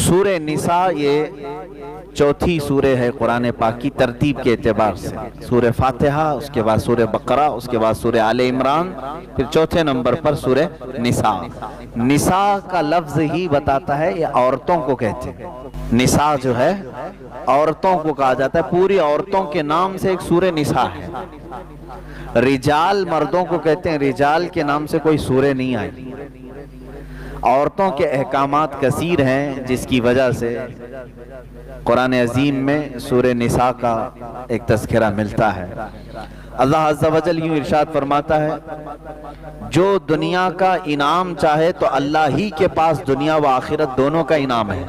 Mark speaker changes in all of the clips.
Speaker 1: सूरे निसा ये चौथी सूरे है कुरान पाक की तरतीब के एतबार से। सूरे फातिहा, उसके बाद सूरे बकरा, उसके बाद सूरे आले इमरान, फिर चौथे नंबर पर सूरे निसा। निसा का लफ्ज ही बताता है ये औरतों को कहते हैं। निसा जो है औरतों को कहा जाता है, पूरी औरतों के नाम से एक सूरे निसा है। रिजाल मर्दों को कहते हैं, रिजाल के नाम से कोई सूरे नहीं आई। औरतों के अहकामात कसीर हैं, जिसकी वजह से कुरान अजीम में सूरे निसा का एक तज़किरा मिलता है। अल्लाह अज़्ज़ा वजल यूं इरशाद फरमाता है, जो दुनिया का इनाम चाहे तो अल्लाह ही के पास दुनिया व आखिरत दोनों का इनाम है।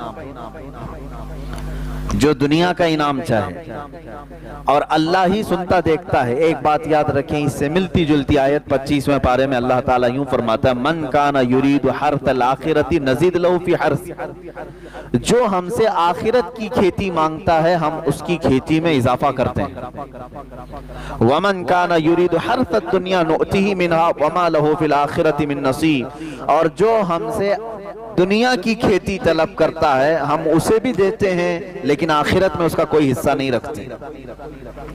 Speaker 1: जो दुनिया का इनाम चाहे और अल्लाह ही सुनता देखता है। एक बात याद रखें, इससे मिलती जुलती आयत 25वें पारे में अल्लाह ताला यूं फरमाता है, मन काना युरीदु हर्सल आखिरती नज़ीद लहू फी हर्स। जो हमसे आखिरत की खेती मांगता है हम उसकी खेती में इजाफा करते हैं। वमन काना युरीदु हर्सद दुनिया नुअतिही मिनहा वमा लहू फिल आखिरती मिन नसीब। और जो हमसे दुनिया की खेती तलब करता है हम उसे भी देते हैं, लेकिन आखिरत में उसका कोई हिस्सा नहीं रखते।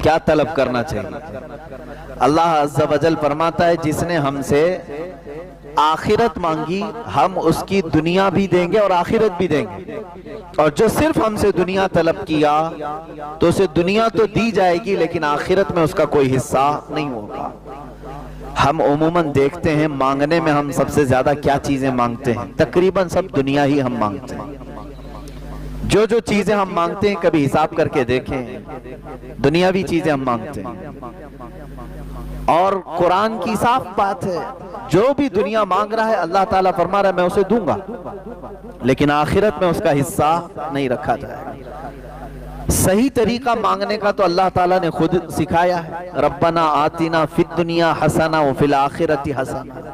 Speaker 1: क्या तलब करना चाहिए? अल्लाह अज़्ज़ा वजल फरमाता है, जिसने हमसे आखिरत मांगी हम उसकी दुनिया भी देंगे और आखिरत भी देंगे। और जो सिर्फ हमसे दुनिया तलब किया तो उसे दुनिया तो दी जाएगी, लेकिन आखिरत में उसका कोई हिस्सा नहीं होगा। हम उमूमन देखते हैं मांगने में हम सबसे ज्यादा क्या चीजें मांगते हैं, तकरीबन सब दुनिया ही हम मांगते हैं। जो जो चीजें हम मांगते हैं कभी हिसाब करके देखें, दुनियावी चीजें हम मांगते हैं। और कुरान की साफ बात है, जो भी दुनिया मांग रहा है अल्लाह ताला फरमा रहा है मैं उसे दूंगा, लेकिन आखिरत में उसका हिस्सा नहीं रखा जाएगा। सही तरीका मांगने का तो अल्लाह ताला ने खुद सिखाया है, रब्बना आतिना फिद दुनिया हसना व फिल आखिरती हसना।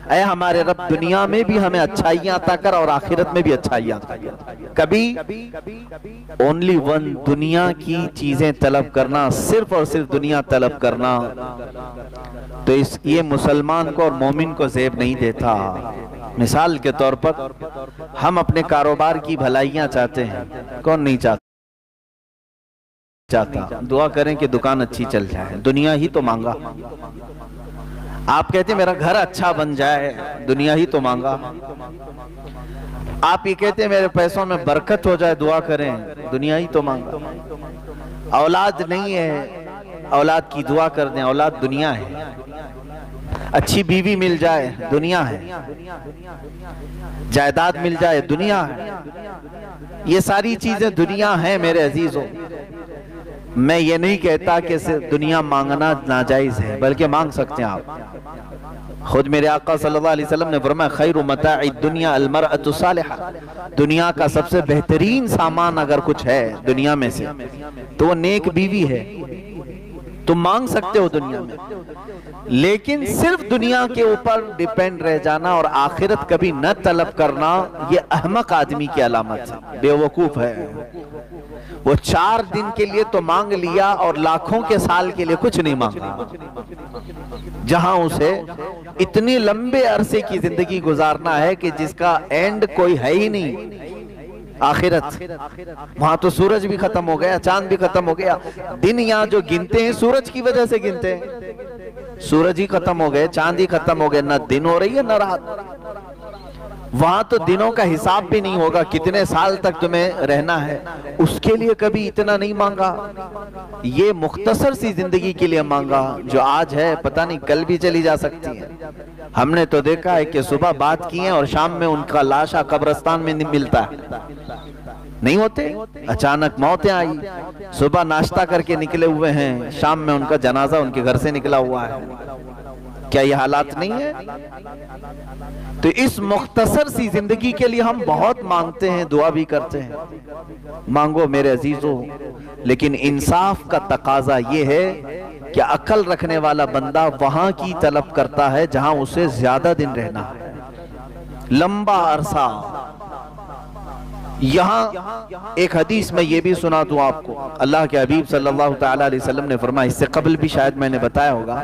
Speaker 1: ऐ हमारे रब दुनिया में भी हमें अच्छाइयां अता कर और आखिरत में भी अच्छाइयां अता कर। कभी ओनली वन, दुनिया की चीजें तलब करना, सिर्फ और सिर्फ दुनिया तलब करना, तो ये मुसलमान को और मोमिन को ज़ेब नहीं देता। मिसाल के तौर पर हम अपने कारोबार की भलाइयां चाहते हैं, कौन नहीं चाहता? दुआ करें कि दुकान अच्छी चल जाए, दुनिया ही तो मांगा। आप कहते हैं मेरा घर अच्छा बन जाए, दुनिया ही तो मांगा। आप ये कहते हैं मेरे पैसों में बरकत हो जाए, दुआ करें, दुनिया ही तो मांगा। औलाद नहीं है, औलाद की दुआ कर दें, औलाद दुनिया है। अच्छी बीवी मिल जाए, दुनिया है। जायदाद मिल जाए, दुनिया है। ये सारी चीजें दुनिया है मेरे अजीजों। मैं ये नहीं कहता कि सिर्फ दुनिया मांगना नाजायज है, बल्कि मांग सकते हैं आप। खुद मेरे आका सल्लल्लाहु अलैहि वसल्लम ने फरमाया, खैरु मताइ दुनिया अल मरअतु सालिहा। दुनिया का सबसे बेहतरीन सामान अगर कुछ है दुनिया में से तो वो नेक बीवी है। तुम मांग सकते हो दुनिया में, लेकिन सिर्फ दुनिया के ऊपर डिपेंड रह जाना और आखिरत कभी न तलब करना, ये अहमक आदमी की अलामत है, बेवकूफ है। वो 4 दिन के लिए तो मांग लिया और लाखों के साल के लिए कुछ नहीं मांगा। जहां उसे इतनी लंबे अरसे की जिंदगी गुजारना है कि जिसका एंड कोई है ही नहीं, आखिरत। वहां तो सूरज भी खत्म हो गया, चांद भी खत्म हो गया। दिन यहाँ जो गिनते हैं सूरज की वजह से गिनते हैं, सूरज ही खत्म हो गए, चांद ही खत्म हो गए, न दिन हो रही है न रात। वहां तो दिनों का हिसाब भी नहीं होगा, कितने साल तक तुम्हें रहना है, उसके लिए कभी इतना नहीं मांगा। ये मुख्तसर सी जिंदगी के लिए मांगा, जो आज है पता नहीं कल भी चली जा सकती है। हमने तो देखा है कि सुबह बात की है और शाम में उनका लाशा कब्रिस्तान में नहीं मिलता है, नहीं होते, अचानक मौतें आई। सुबह नाश्ता करके निकले हुए हैं, शाम में उनका जनाजा उनके घर से निकला हुआ है। क्या ये हालात नहीं है? तो इस मुख्तसर सी जिंदगी के लिए हम बहुत मांगते हैं, दुआ भी करते हैं। मांगो मेरे अजीजों, लेकिन इंसाफ का तकाजा ये है कि अकल रखने वाला बंदा वहां की तलब करता है जहां उसे ज्यादा दिन रहना है, लंबा अरसा। यहाँ एक हदीस में ये भी सुना दूं आपको, अल्लाह के हबीब सल्लल्लाहु तआला अलैहि वसल्लम ने फरमाया, इससे कबल भी शायद मैंने बताया होगा,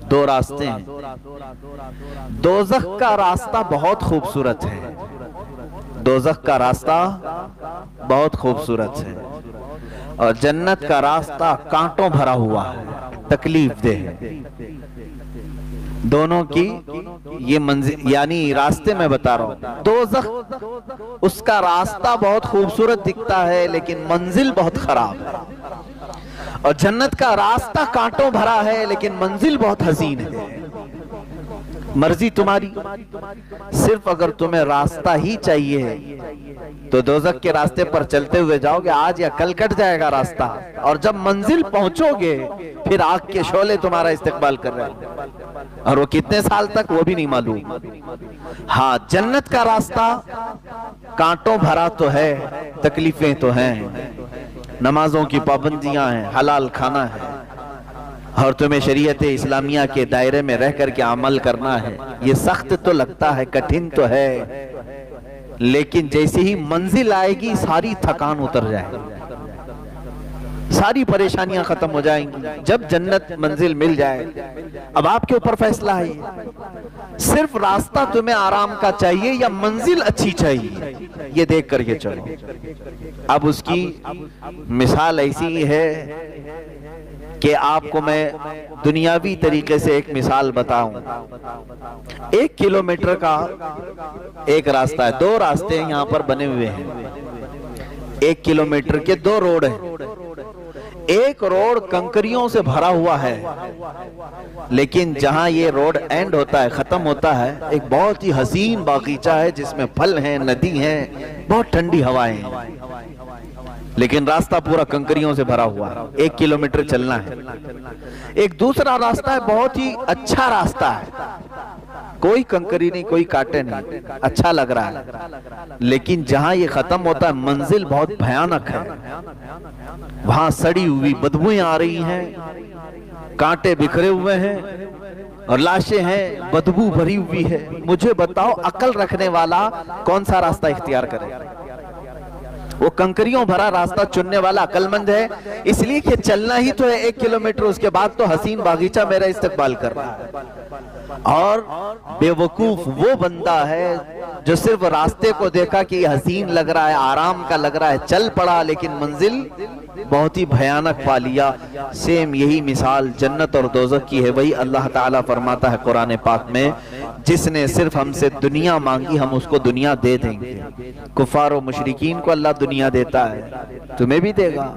Speaker 1: 2 रास्ते हैं। दोज़ख का रास्ता बहुत खूबसूरत है, दोज़ख का रास्ता बहुत खूबसूरत है और जन्नत का रास्ता कांटों भरा हुआ है, तकलीफ दे है। दोनों की ये मंजिल यानी रास्ते में बता रहा हूं। दोज़ख उसका रास्ता बहुत खूबसूरत दिखता है लेकिन मंजिल बहुत खराब है, और जन्नत का रास्ता कांटों भरा है लेकिन मंजिल बहुत हसीन है। मर्जी तुम्हारी, सिर्फ अगर तुम्हें रास्ता ही चाहिए तो दोज़ख के रास्ते पर चलते हुए जाओगे, आज या कल कट जाएगा रास्ता, और जब मंजिल पहुंचोगे फिर आग के शोले तुम्हारा इस्तकबाल कर रहे हैं, और वो कितने साल तक वो भी नहीं मालूम। हाँ, जन्नत का रास्ता कांटों भरा तो है, तकलीफें तो हैं, नमाजों की पाबंदियां हैं, हलाल खाना है, और तुम्हें शरीयत इस्लामिया के दायरे में रह करके अमल करना है। ये सख्त तो लगता है, कठिन तो है, लेकिन जैसे ही मंजिल आएगी सारी थकान उतर जाएगी, सारी परेशानियां खत्म हो जाएंगी। जब जन्नत मंजिल मिल जाए, अब आपके ऊपर फैसला है, सिर्फ रास्ता तुम्हें आराम का चाहिए या मंजिल अच्छी चाहिए, ये देख करके चलो। अब उसकी मिसाल ऐसी है कि आपको मैं दुनियावी तरीके से एक मिसाल बताऊं। 1 किलोमीटर का एक रास्ता है, 2 रास्ते यहाँ पर बने हुए हैं। 1 किलोमीटर के 2 रोड हैं। एक रोड कंकरियों से भरा हुआ है, लेकिन जहां ये रोड एंड होता है, खत्म होता है, एक बहुत ही हसीन बागीचा है जिसमें फल हैं, नदी है, बहुत ठंडी हवाएं हैं, लेकिन रास्ता पूरा कंकरियों से भरा हुआ है। 1 किलोमीटर चलना है। एक दूसरा रास्ता है, बहुत ही अच्छा रास्ता है, कोई कंकरी नहीं, कोई कांटे नहीं, अच्छा लग रहा है, लेकिन जहां ये खत्म होता है मंजिल बहुत भयानक है। वहां सड़ी हुई बदबूएं आ रही हैं, कांटे बिखरे हुए हैं और लाशें हैं, बदबू भरी हुई है। मुझे बताओ, अकल रखने वाला कौन सा रास्ता इख्तियार करे? वो कंकरियों भरा रास्ता चुनने वाला अकलमंद है, इसलिए कि चलना ही तो है 1 किलोमीटर, उसके बाद तो हसीन बागीचा मेरा इस्तकबाल कर रहा है। और बेवकूफ वो बंदा है जो सिर्फ रास्ते को देखा कि हसीन लग रहा है, आराम का लग रहा है, चल पड़ा, लेकिन मंजिल बहुत ही भयानक पा लिया। सेम यही मिसाल जन्नत और दोज़ख की है। वही अल्लाह ताला फरमाता है कुरान पाक में, जिसने सिर्फ हमसे दुनिया मांगी हम उसको दुनिया दे देंगे। कुफार और मुशरिकीन को अल्लाह दुनिया देता है, तुम्हें भी देगा,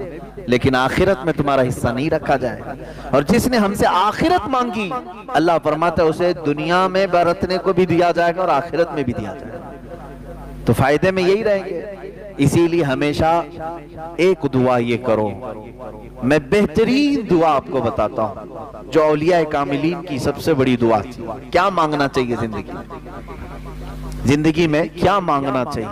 Speaker 1: लेकिन आखिरत में तुम्हारा हिस्सा नहीं रखा जाएगा। और जिसने हमसे आखिरत मांगी, अल्लाह फरमाता है उसे दुनिया में बरतने को भी दिया जाएगा और आखिरत में भी दिया जाएगा, तो फायदे में यही रहेंगे। इसीलिए हमेशा एक दुआ ये करो, मैं बेहतरीन दुआ आपको बताता हूं जो औलिया कामिलीन की सबसे बड़ी दुआ थी। क्या मांगना चाहिए जिंदगी में क्या मांगना चाहिए?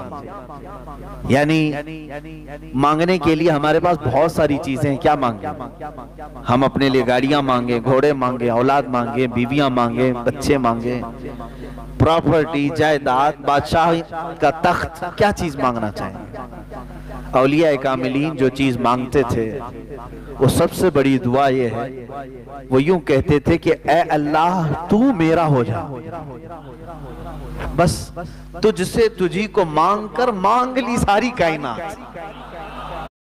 Speaker 1: यानी मांगने के लिए हमारे पास बहुत सारी चीजें हैं। क्या मांगे? हम अपने लिए गाड़ियां मांगे, घोड़े मांगे, औलाद मांगे, बीवियां मांगे, बच्चे मांगे, प्रॉपर्टी, जायदाद, बादशाह का तख्त, क्या चीज मांगना चाहिए? औलिया कामिलीन जो चीज मांगते थे वो सबसे बड़ी दुआ ये है, वो यूं कहते थे कि ए अल्लाह तू मेरा हो जा, बस तुझसे तुझी को मांग कर मांग ली सारी कायनात।